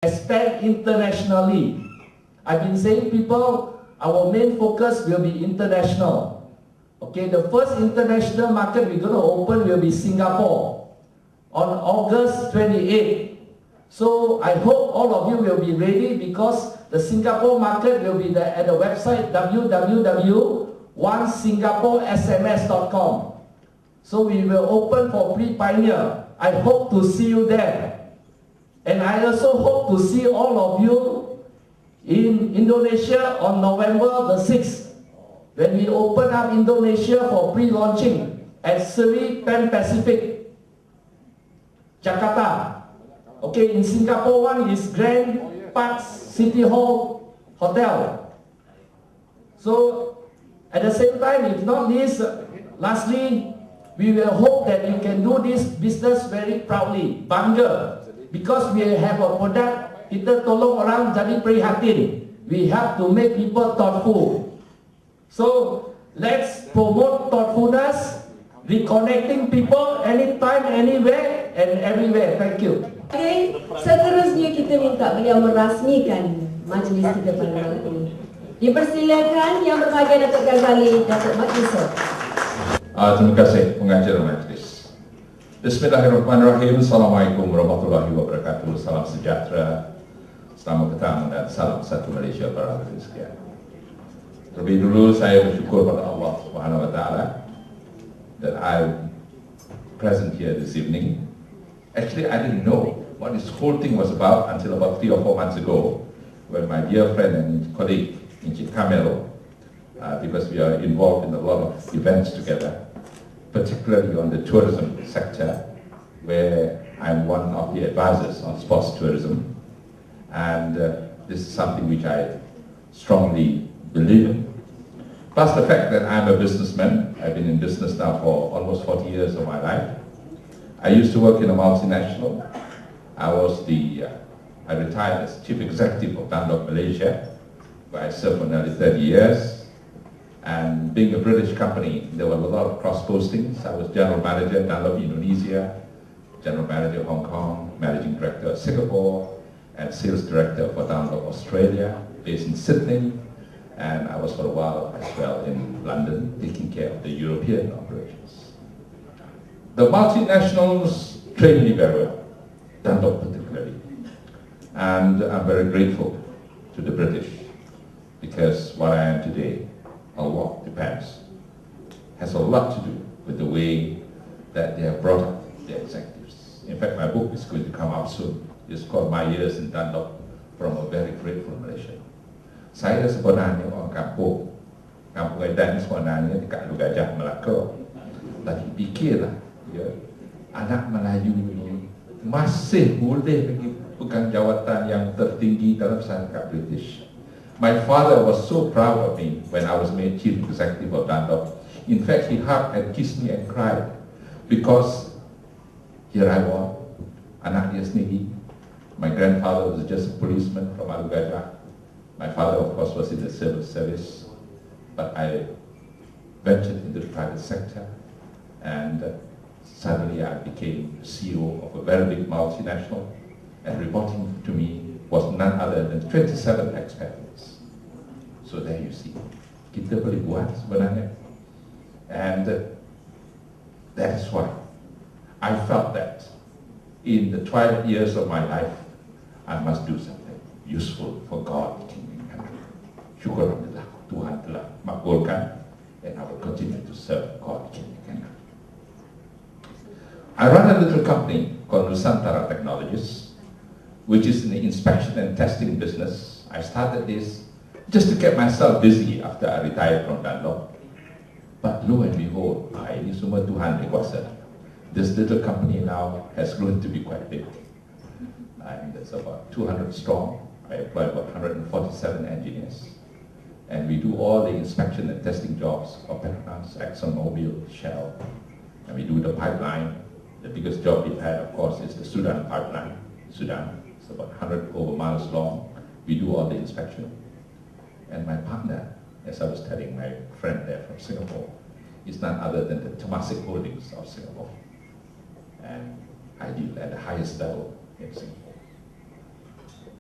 expand internationally. I've been saying people, our main focus will be international. Okay, the first international market we're going to open will be Singapore on August 28th. So I hope all of you will be ready, because the Singapore market will be at the website www.onesingaporesms.com. So we will open for pre-pioneer. I hope to see you there. And I also hope to see all of you in Indonesia on November the 6th, when we open up Indonesia for pre-launching at Seri Pan Pacific, Jakarta. Okay, in Singapore one is Grand Park City Hall Hotel. So at the same time, if not least, lastly, we will hope that you can do this business very proudly, bangga, because we have a product, kita tolong orang jadi prihatin. We have to make people thoughtful. So let's promote thoughtfulness, reconnecting people anytime, anywhere, and everywhere. Thank you. Okay, seterusnya kita minta beliau merasmikan majlis kita pada malam ini. Dipersilakan Yang Berbahagia Dato Ghazali, Dato Yusoff. Terima kasih pengajar majlis. Bismillahirrahmanirrahim. Assalamualaikum warahmatullahi wabarakatuh. Salam sejahtera, selamat datang dan salam satu Malaysia para hadirin sekalian. Terlebih dulu saya bersyukur pada Allah Subhanahu wa taala that I'm present here this evening. Actually, I didn't know what this whole thing was about until about 3 or 4 months ago, when my dear friend and colleague Encik Kamel, because we are involved in a lot of events together, particularly on the tourism sector, where I'm one of the advisors on sports tourism. And this is something which I strongly believe in. Plus the fact that I'm a businessman. I've been in business now for almost 40 years of my life. I used to work in a multinational. I retired as chief executive of Dunlop Malaysia, where I served for nearly 30 years. And being a British company, there were a lot of cross postings. I was general manager Dunlop Indonesia, general manager Hong Kong, managing director of Singapore, and sales director for Dunlop Australia, based in Sydney. And I was for a while as well in London, taking care of the European operations. The multinationals trained me very well, Dunlop particularly. And I'm very grateful to the British, because what I am today, a lot depends, has a lot to do with the way that they have brought up their executives. In fact, my book is going to come out soon. It's called My Years in Dunlop, from a very grateful Malaysia. Saya sebenarnya orang kampung Edan sebenarnya dekat Lu Gajah, Melaka. Tapi fikirlah, ya, anak Melayu ini masih boleh lagi pegang jawatan yang tertinggi dalam syarikat British. My father was so proud of me when I was made chief executive of Dunlop. In fact, he hugged and kissed me and cried, because here I was, anak dia sendiri. My grandfather was just a policeman from Lu Gajah. My father, of course, was in the civil service, but I ventured into the private sector, and suddenly I became CEO of a very big multinational, and reporting to me was none other than 27 expats. So there you see, kita boleh buat sebenarnya. And that is why I felt that in the twilight years of my life, I must do something useful for God, King and country. Syukur Alhamdulillah, Tuhan telah makbulkan, and I will continue to serve God, King and country. I run a little company called Nusantara Technologies, which is in the inspection and testing business. I started this just to get myself busy after I retired from Dunlop. But lo and behold, ini semua Tuhan yang kuasa. This little company now has grown to be quite big. And it's about 200 strong. I employ about 147 engineers. And we do all the inspection and testing jobs for Petronas, ExxonMobil, Shell. And we do the pipeline. The biggest job we've had, of course, is the Sudan pipeline. Sudan, it's about 100 over miles long. We do all the inspection. And my partner, as I was telling my friend there from Singapore, is none other than the Temasek Holdings of Singapore. And I deal at the highest level in Singapore.